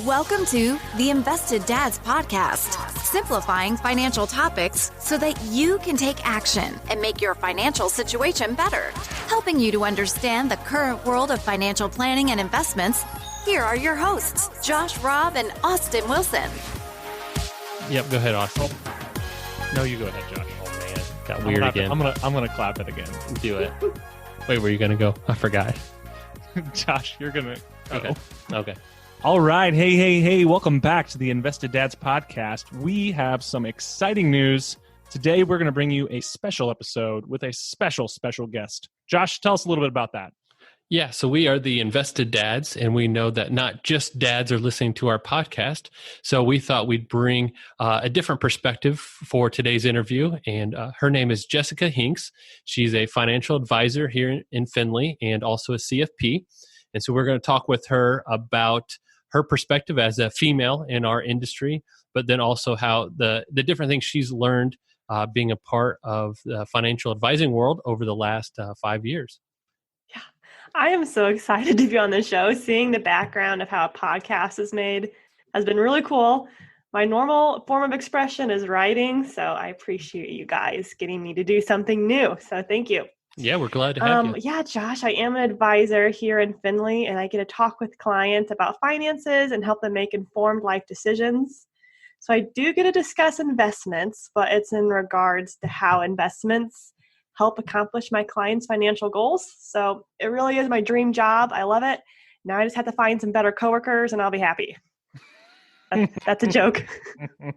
Welcome to the Invested Dads Podcast, simplifying financial topics so that you can take action and make your financial situation better. Helping you to understand the current world of financial planning and investments, here are your hosts, Josh Robb and Austin Wilson. Yep, go ahead, Austin. No, you go ahead, Josh. Oh man, got weird again. I'm gonna clap it again. Do it. Wait, where are you gonna go? I forgot. Josh, you're gonna go. Okay. All right. Hey. Welcome back to the Invested Dads Podcast. We have some exciting news. Today, we're going to bring you a special episode with a special guest. Josh, tell us a little bit about that. Yeah, so we are the Invested Dads, and we know that not just dads are listening to our podcast. So we thought we'd bring a different perspective for today's interview. And her name is Jessica Hinks. She's a financial advisor here in Findlay and also a CFP. And so we're going to talk with her about her perspective as a female in our industry, but then also how the different things she's learned being a part of the financial advising world over the last 5 years. Yeah, I am so excited to be on the show. Seeing the background of how a podcast is made has been really cool. My normal form of expression is writing, so I appreciate you guys getting me to do something new. So thank you. Yeah, we're glad to have you. Yeah, Josh, I am an advisor here in Findlay, and I get to talk with clients about finances and help them make informed life decisions. So I do get to discuss investments, but it's in regards to how investments help accomplish my clients' financial goals. So it really is my dream job. I love it. Now I just have to find some better coworkers, and I'll be happy. That's a joke. And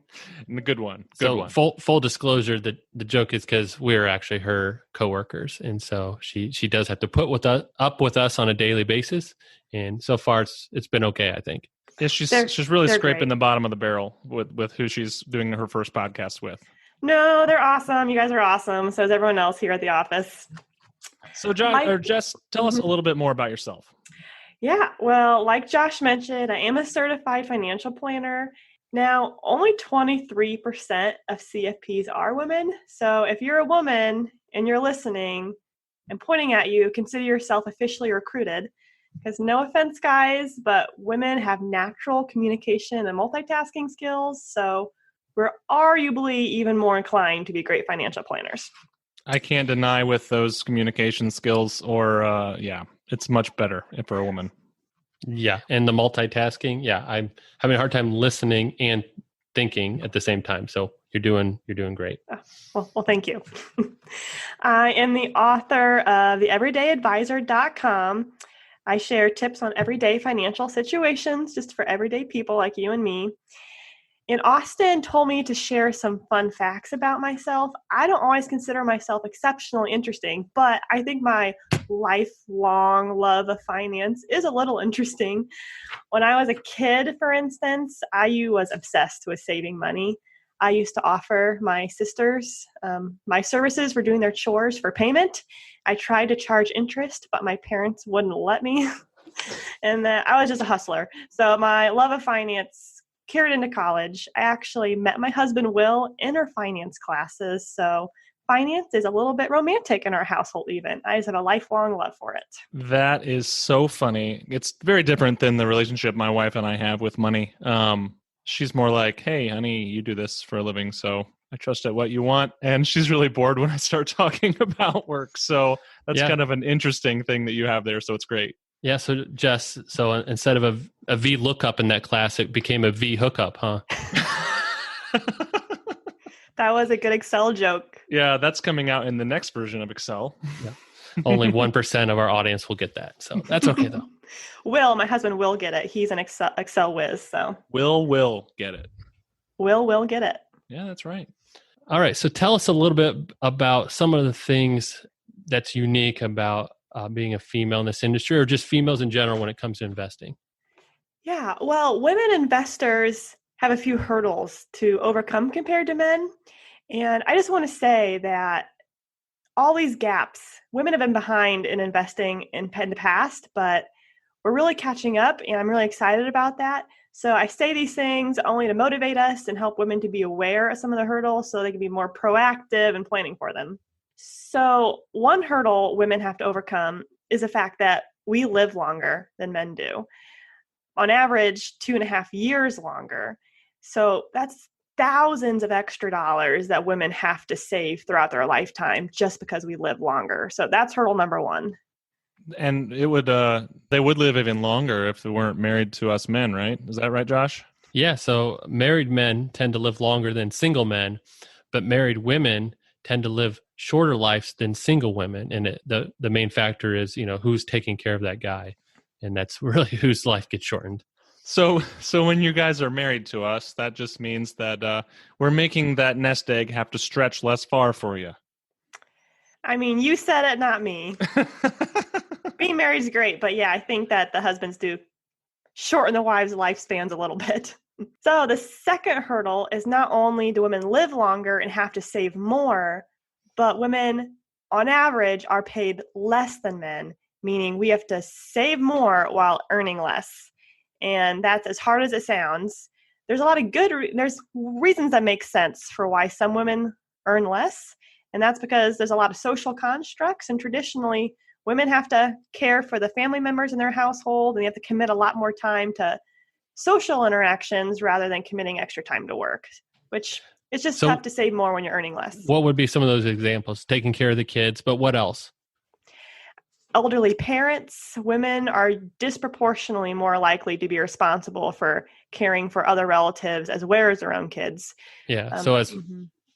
the good one. Full disclosure, the joke is because we're actually her coworkers, and so she does have to put up with us on a daily basis. And so far, it's been okay, I think. Yeah, she's really scraping great. the bottom of the barrel with who she's doing her first podcast with. No, they're awesome. You guys are awesome. So is everyone else here at the office. So Jess, tell us a little bit more about yourself. Yeah, well, like Josh mentioned, I am a certified financial planner. Now, only 23% of CFPs are women. So if you're a woman and you're listening and pointing at you, consider yourself officially recruited. Because no offense, guys, but women have natural communication and multitasking skills. So we're arguably even more inclined to be great financial planners. I can't deny with those communication skills it's much better for a woman. Yeah, and the multitasking. Yeah, I'm having a hard time listening and thinking at the same time. So you're doing great. Well, thank you. I am the author of theeverydayadvisor.com. I share tips on everyday financial situations just for everyday people like you and me. And Austin told me to share some fun facts about myself. I don't always consider myself exceptionally interesting, but I think my lifelong love of finance is a little interesting. When I was a kid, for instance, I was obsessed with saving money. I used to offer my sisters my services for doing their chores for payment. I tried to charge interest, but my parents wouldn't let me. And I was just a hustler. So my love of finance carried into college. I actually met my husband, Will, in our finance classes. So finance is a little bit romantic in our household even. I just have a lifelong love for it. That is so funny. It's very different than the relationship my wife and I have with money. She's more like, hey, honey, you do this for a living, so I trust at what you want. And she's really bored when I start talking about work. So that's kind of an interesting thing that you have there. So it's great. Yeah, so Jess, instead of a V lookup in that class, it became a V hookup, huh? That was a good Excel joke. Yeah, that's coming out in the next version of Excel. Yeah. Only 1% of our audience will get that, so that's okay though. My husband will get it. He's an Excel whiz, so. Will get it. Will get it. Yeah, that's right. All right, so tell us a little bit about some of the things that's unique about being a female in this industry, or just females in general when it comes to investing. Yeah, well, women investors have a few hurdles to overcome compared to men. And I just want to say that all these gaps, women have been behind in investing in the past, but we're really catching up, and I'm really excited about that. So I say these things only to motivate us and help women to be aware of some of the hurdles so they can be more proactive in planning for them. So one hurdle women have to overcome is the fact that we live longer than men do. on average 2.5 years longer. So that's thousands of extra dollars that women have to save throughout their lifetime just because we live longer. So that's hurdle number one. And they would live even longer if they weren't married to us men, right? Is that right, Josh? Yeah, so married men tend to live longer than single men, but married women tend to live shorter lives than single women. And the main factor is, who's taking care of that guy. And that's really whose life gets shortened. So when you guys are married to us, that just means that we're making that nest egg have to stretch less far for you. I mean, you said it, not me. Being married is great, but yeah, I think that the husbands do shorten the wives' lifespans a little bit. So the second hurdle is not only do women live longer and have to save more, but women on average are paid less than men, meaning we have to save more while earning less. And that's as hard as it sounds. There's a lot of there's reasons that make sense for why some women earn less. And that's because there's a lot of social constructs, and traditionally women have to care for the family members in their household, and they have to commit a lot more time to social interactions rather than committing extra time to work, which it's just tough to save more when you're earning less. What would be some of those examples? Taking care of the kids, but what else? Elderly parents. Women are disproportionately more likely to be responsible for caring for other relatives as well as their own kids. Yeah. So as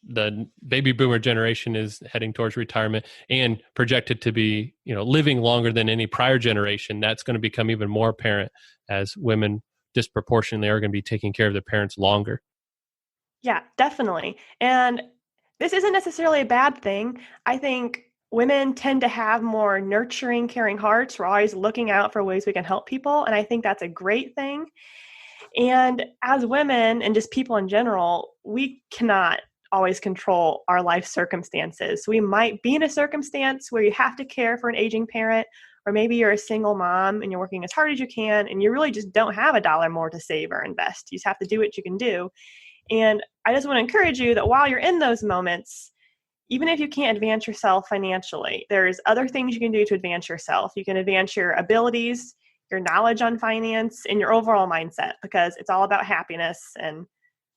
the baby boomer generation is heading towards retirement and projected to be, living longer than any prior generation, that's going to become even more apparent as women disproportionately are going to be taking care of their parents longer. Yeah, definitely. And this isn't necessarily a bad thing. I think women tend to have more nurturing, caring hearts. We're always looking out for ways we can help people. And I think that's a great thing. And as women and just people in general, we cannot always control our life circumstances. So we might be in a circumstance where you have to care for an aging parent, or maybe you're a single mom and you're working as hard as you can, and you really just don't have a dollar more to save or invest. You just have to do what you can do. And I just want to encourage you that while you're in those moments, even if you can't advance yourself financially, there's other things you can do to advance yourself. You can advance your abilities, your knowledge on finance, and your overall mindset, because it's all about happiness, and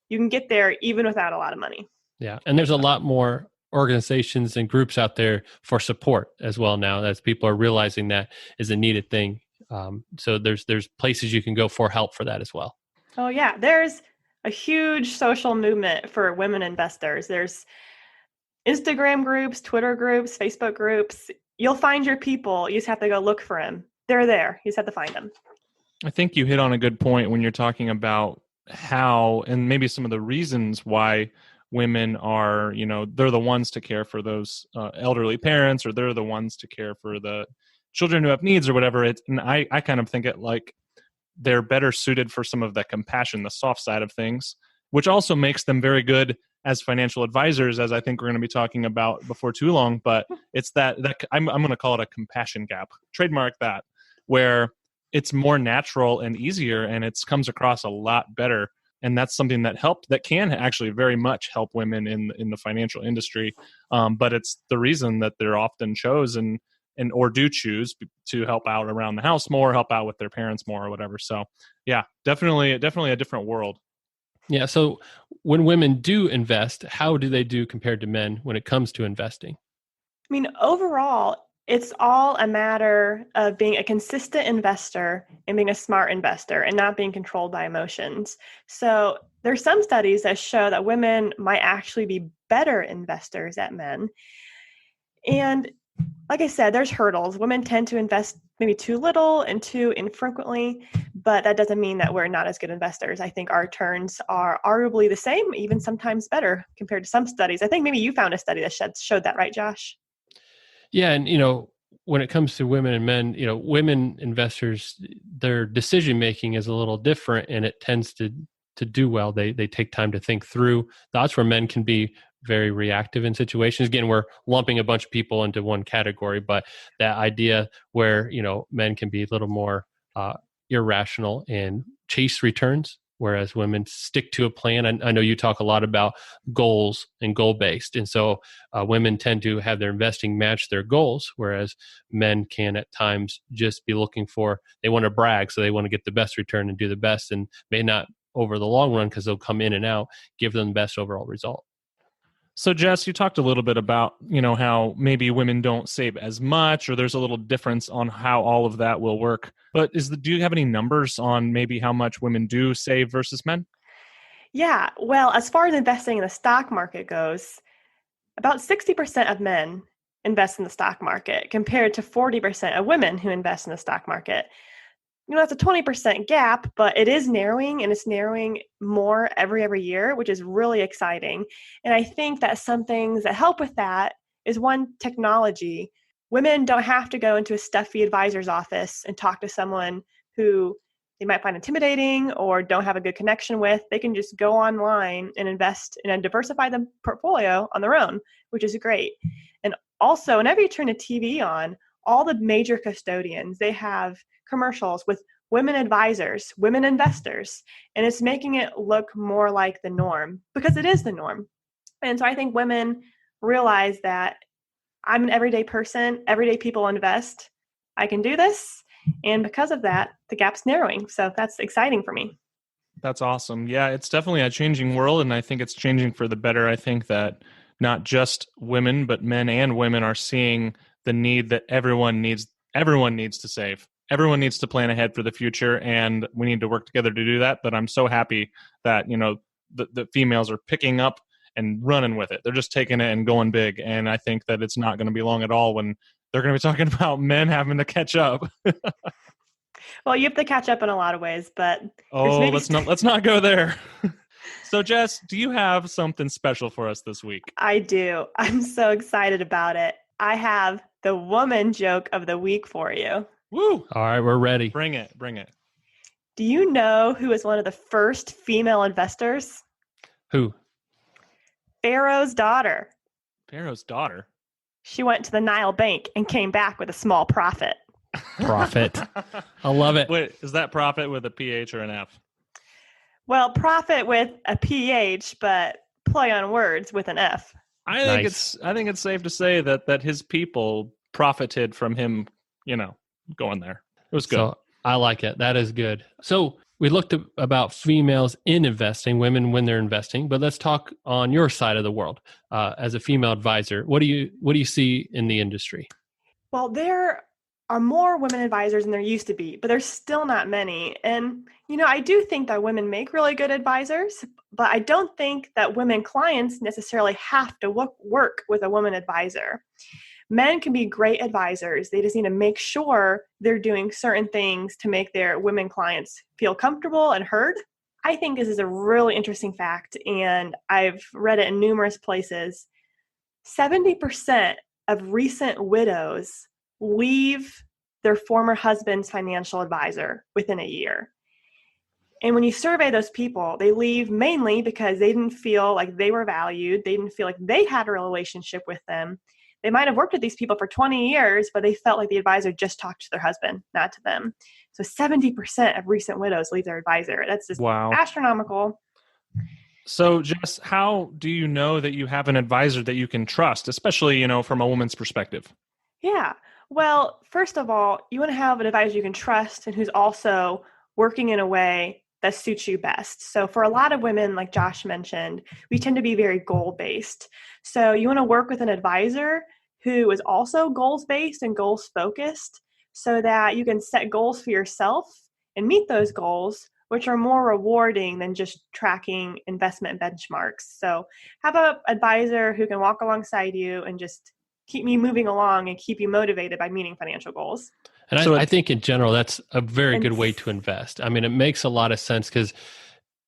you can get there even without a lot of money. Yeah. And there's a lot more organizations and groups out there for support as well now, as people are realizing that is a needed thing. So there's places you can go for help for that as well. Oh yeah. There's a huge social movement for women investors. There's Instagram groups, Twitter groups, Facebook groups. You'll find your people. You just have to go look for them. They're there. You just have to find them. I think you hit on a good point when you're talking about how, and maybe some of the reasons why women are, they're the ones to care for those elderly parents, or they're the ones to care for the children who have needs or whatever. And I kind of think it like they're better suited for some of the compassion, the soft side of things, which also makes them very good as financial advisors, as I think we're going to be talking about before too long. But it's that I'm going to call it a compassion gap. Trademark that, where it's more natural and easier, and it comes across a lot better. And that's something that can actually very much help women in the financial industry. But it's the reason that they're often chosen or do choose to help out around the house more, help out with their parents more, or whatever. So yeah, definitely a different world. Yeah. So when women do invest, how do they do compared to men when it comes to investing? I mean, overall, it's all a matter of being a consistent investor and being a smart investor and not being controlled by emotions. So there's some studies that show that women might actually be better investors than men. And like I said, there's hurdles. Women tend to invest maybe too little and too infrequently, but that doesn't mean that we're not as good investors. I think our returns are arguably the same, even sometimes better compared to some studies. I think maybe you found a study that showed that, right, Josh? Yeah. And, when it comes to women and men, women investors, their decision-making is a little different, and it tends to do well. They take time to think through. That's where men can be very reactive in situations. Again, we're lumping a bunch of people into one category, but that idea where, men can be a little more irrational and chase returns whereas women stick to a plan. I know you talk a lot about goals and goal-based. And so women tend to have their investing match their goals, whereas men can at times just be looking for, they want to brag, so they want to get the best return and do the best, and may not over the long run, because they'll come in and out, give them the best overall result. So Jess, you talked a little bit about, how maybe women don't save as much, or there's a little difference on how all of that will work. But do you have any numbers on maybe how much women do save versus men? Yeah, well, as far as investing in the stock market goes, about 60% of men invest in the stock market compared to 40% of women who invest in the stock market. That's a 20% gap, but it is narrowing, and it's narrowing more every year, which is really exciting. And I think that some things that help with that is, one, technology. Women don't have to go into a stuffy advisor's office and talk to someone who they might find intimidating or don't have a good connection with. They can just go online and invest in a diversify the portfolio on their own, which is great. And also, whenever you turn a TV on, all the major custodians, they have commercials with women advisors, women investors, and it's making it look more like the norm, because it is the norm. And so I think women realize that I'm an everyday person, everyday people invest, I can do this. And because of that, the gap's narrowing. So that's exciting for me. That's awesome. Yeah, it's definitely a changing world, and I think it's changing for the better. I think that not just women, but men and women are seeing the need that everyone needs to save. Everyone needs to plan ahead for the future, and we need to work together to do that. But I'm so happy that, the females are picking up and running with it. They're just taking it and going big. And I think that it's not going to be long at all when they're going to be talking about men having to catch up. Well, you have to catch up in a lot of ways, but let's not go there. So Jess, do you have something special for us this week? I do. I'm so excited about it. I have the woman joke of the week for you. Woo! All right, we're ready. Bring it. Do you know who was one of the first female investors? Who? Pharaoh's daughter. Pharaoh's daughter? She went to the Nile Bank and came back with a small profit. Profit. I love it. Wait, is that profit with a PH or an F? Well, profit with a PH, but play on words with an F. I think it's safe to say that his people profited from him, going there. It was good. So I like it. That is good. So we looked about females in investing, women when they're investing, but let's talk on your side of the world. As a female advisor, what do you see in the industry? Well, there are more women advisors than there used to be, but there's still not many. And, I do think that women make really good advisors, but I don't think that women clients necessarily have to work with a woman advisor. Men can be great advisors. They just need to make sure they're doing certain things to make their women clients feel comfortable and heard. I think this is a really interesting fact, and I've read it in numerous places. 70% of recent widows leave their former husband's financial advisor within a year. And when you survey those people, they leave mainly because they didn't feel like they were valued. They didn't feel like they had a relationship with them. They might have worked with these people for 20 years, but they felt like the advisor just talked to their husband, not to them. So 70% of recent widows leave their advisor. That's just astronomical. So Jess, how do you know that you have an advisor that you can trust, especially, from a woman's perspective? Yeah. Well, first of all, you want to have an advisor you can trust and who's also working in a way that suits you best. So for a lot of women, like Josh mentioned, we tend to be very goal-based. So you want to work with an advisor who is also goals-based and goals-focused so that you can set goals for yourself and meet those goals, which are more rewarding than just tracking investment benchmarks. So have an advisor who can walk alongside you and just keep me moving along and keep you motivated by meeting financial goals. And I think in general, that's a very good way to invest. I mean, it makes a lot of sense because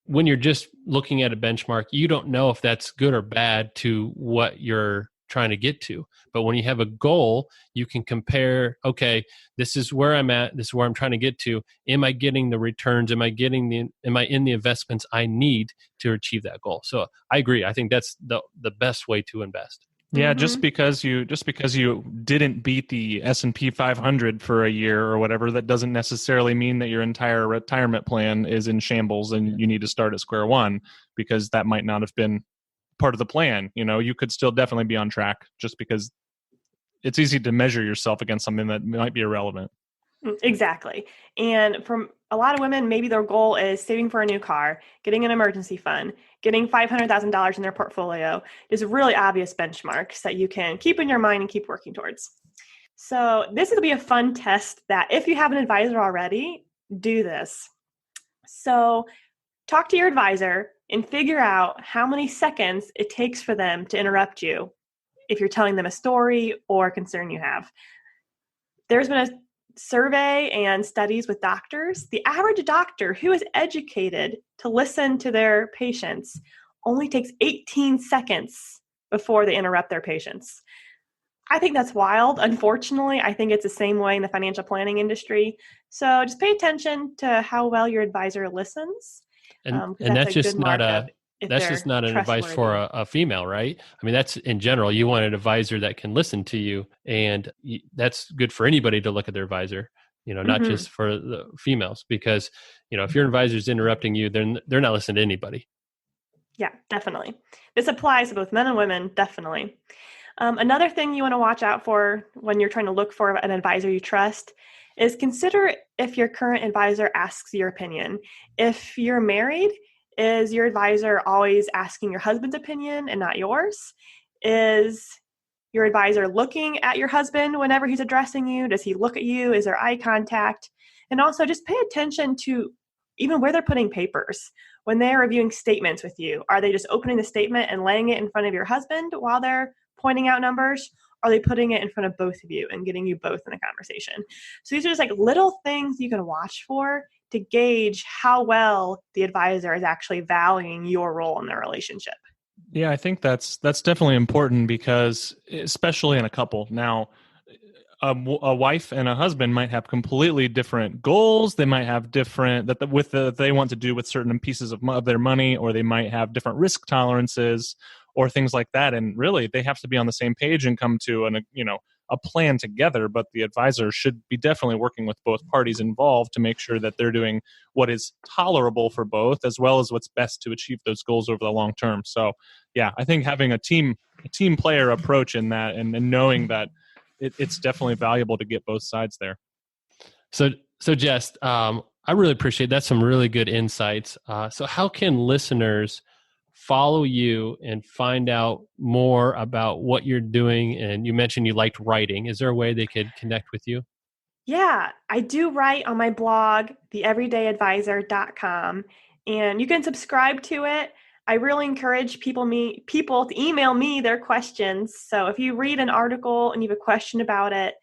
when you're just looking at a benchmark, you don't know if that's good or bad to what you're trying to get to. But when you have a goal, you can compare, okay, this is where I'm at, this is where I'm trying to get to. Am I getting the returns? Am I in the investments I need to achieve that goal? So I agree. I think that's the best way to invest. Yeah, just because you didn't beat the S&P 500 for a year or whatever, that doesn't necessarily mean that your entire retirement plan is in shambles and you need to start at square one, because that might not have been part of the plan. You could still definitely be on track, just because it's easy to measure yourself against something that might be irrelevant. Exactly. And from a lot of women, maybe their goal is saving for a new car, getting an emergency fund, getting $500,000 in their portfolio. Is really obvious benchmarks that you can keep in your mind and keep working towards. So this will be a fun test that if you have an advisor already, do this. So talk to your advisor and figure out how many seconds it takes for them to interrupt you if you're telling them a story or a concern you have. There's been a survey and studies with doctors. The average doctor who is educated to listen to their patients only takes 18 seconds before they interrupt their patients. I think that's wild. Unfortunately, I think it's the same way in the financial planning industry. So just pay attention to how well your advisor listens. And that's just not an advice for a female, right? I mean, that's in general. You want an advisor that can listen to you, and that's good for anybody to look at their advisor. Not just for the females, because if your advisor is interrupting you, then they're not listening to anybody. Yeah, definitely. This applies to both men and women, definitely. Another thing you want to watch out for when you're trying to look for an advisor you trust is consider if your current advisor asks your opinion. If you're married, is your advisor always asking your husband's opinion and not yours? Is your advisor looking at your husband whenever he's addressing you? Does he look at you? Is there eye contact? And also just pay attention to even where they're putting papers. When they're reviewing statements with you, are they just opening the statement and laying it in front of your husband while they're pointing out numbers? Are they putting it in front of both of you and getting you both in a conversation? So these are just like little things you can watch for to gauge how well the advisor is actually valuing your role in their relationship. Yeah, I think that's definitely important, because especially in a couple. Now, a wife and a husband might have completely different goals. They might have different they want to do with certain pieces of their money, or they might have different risk tolerances or things like that. And really, they have to be on the same page and come to a plan together. But the advisor should be definitely working with both parties involved to make sure that they're doing what is tolerable for both, as well as what's best to achieve those goals over the long term. So, yeah, I think having a team player approach in that, and knowing that it's definitely valuable to get both sides there. So Jess, I really appreciate that. Some really good insights. So how can listeners follow you and find out more about what you're doing? And you mentioned you liked writing. Is there a way they could connect with you? Yeah, I do write on my blog, theeverydayadvisor.com, and you can subscribe to it. I really encourage people to email me their questions. So if you read an article and you have a question about it,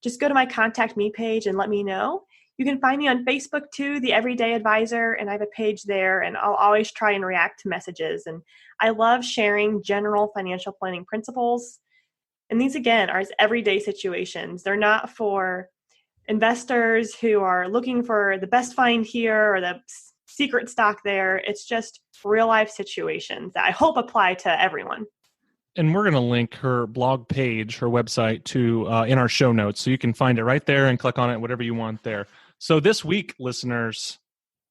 just go to my Contact Me page and let me know. You can find me on Facebook too, The Everyday Advisor, and I have a page there, and I'll always try and react to messages. And I love sharing general financial planning principles. And these, again, are everyday situations. They're not for investors who are looking for the best find here or the secret stock there. It's just real life situations that I hope apply to everyone. And we're going to link her blog page, her website, to in our show notes. So you can find it right there and click on it, whatever you want there. So this week, listeners,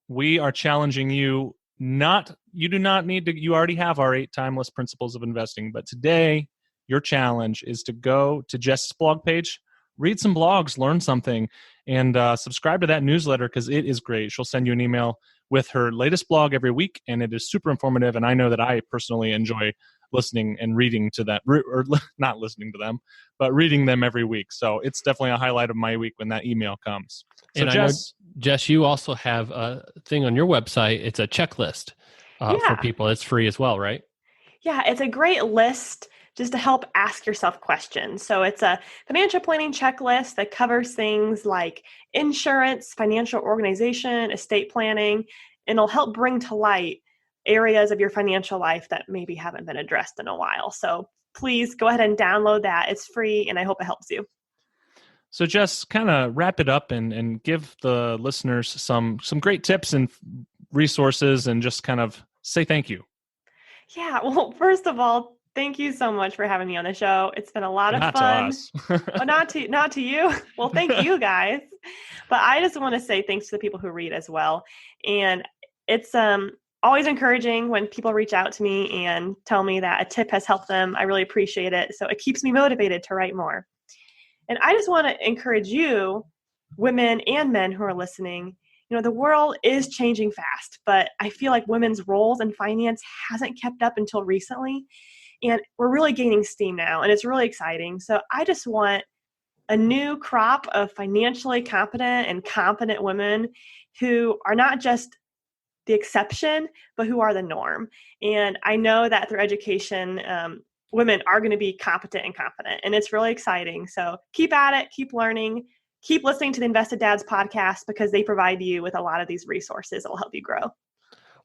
we are challenging you. You do not need to, you already have our 8 timeless principles of investing. But today, your challenge is to go to Jess's blog page, read some blogs, learn something, and subscribe to that newsletter, because it is great. She'll send you an email with her latest blog every week, and it is super informative. And I know that I personally enjoy listening and reading to that, or not listening to them, but reading them every week. So it's definitely a highlight of my week when that email comes. So and Jess, you also have a thing on your website. It's a checklist for people. It's free as well, right? Yeah, it's a great list just to help ask yourself questions. So it's a financial planning checklist that covers things like insurance, financial organization, estate planning, and it'll help bring to light areas of your financial life that maybe haven't been addressed in a while. So please go ahead and download that. It's free, and I hope it helps you. So Jess, kind of wrap it up and give the listeners some great tips and resources, and just kind of say thank you. Yeah, well, first of all, Thank you so much for having me on the show. It's been a lot of Not fun. to us. Oh, not to you. Well, thank you guys. But I just want to say thanks to the people who read as well. And it's always encouraging when people reach out to me and tell me that a tip has helped them. I really appreciate it. So it keeps me motivated to write more. And I just want to encourage you, women and men who are listening. You know, the world is changing fast, but I feel like women's roles in finance hasn't kept up until recently. And we're really gaining steam now, and it's really exciting. So I just want a new crop of financially competent and competent women who are not just the exception, but who are the norm. And I know that through education, women are going to be competent and confident, and it's really exciting. So keep at it, keep learning, keep listening to the Invested Dads podcast, because they provide you with a lot of these resources that will help you grow.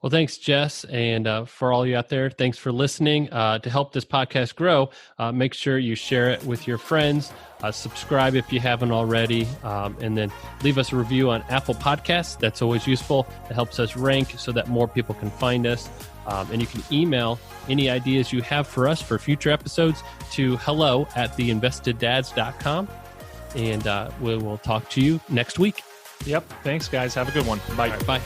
Well, thanks, Jess. And for all you out there, thanks for listening. To help this podcast grow, make sure you share it with your friends. Subscribe if you haven't already. And then leave us a review on Apple Podcasts. That's always useful. It helps us rank so that more people can find us. And you can email any ideas you have for us for future episodes to hello@theinvesteddads.com. And we will talk to you next week. Yep. Thanks, guys. Have a good one. Bye. Right, bye.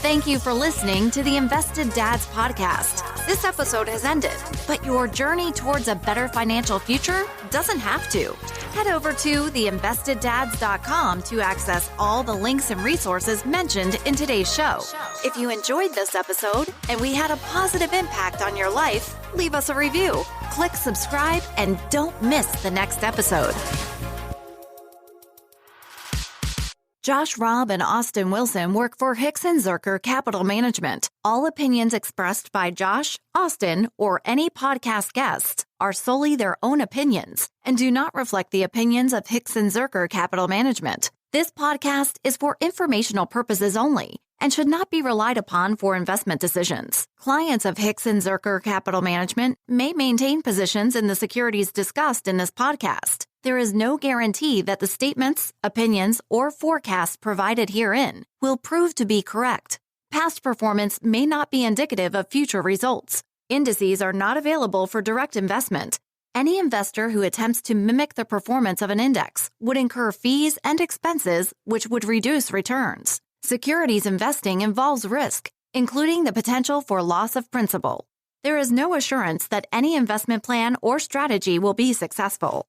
Thank you for listening to the Invested Dads podcast. This episode has ended, but your journey towards a better financial future doesn't have to. Head over to theinvesteddads.com to access all the links and resources mentioned in today's show. If you enjoyed this episode and we had a positive impact on your life, leave us a review, click subscribe, and don't miss the next episode. Josh Robb and Austin Wilson work for Hinks and Zerker Capital Management. All opinions expressed by Josh, Austin, or any podcast guests are solely their own opinions and do not reflect the opinions of Hinks and Zerker Capital Management. This podcast is for informational purposes only and should not be relied upon for investment decisions. Clients of Hinks and Zerker Capital Management may maintain positions in the securities discussed in this podcast. There is no guarantee that the statements, opinions, or forecasts provided herein will prove to be correct. Past performance may not be indicative of future results. Indices are not available for direct investment. Any investor who attempts to mimic the performance of an index would incur fees and expenses which would reduce returns. Securities investing involves risk, including the potential for loss of principal. There is no assurance that any investment plan or strategy will be successful.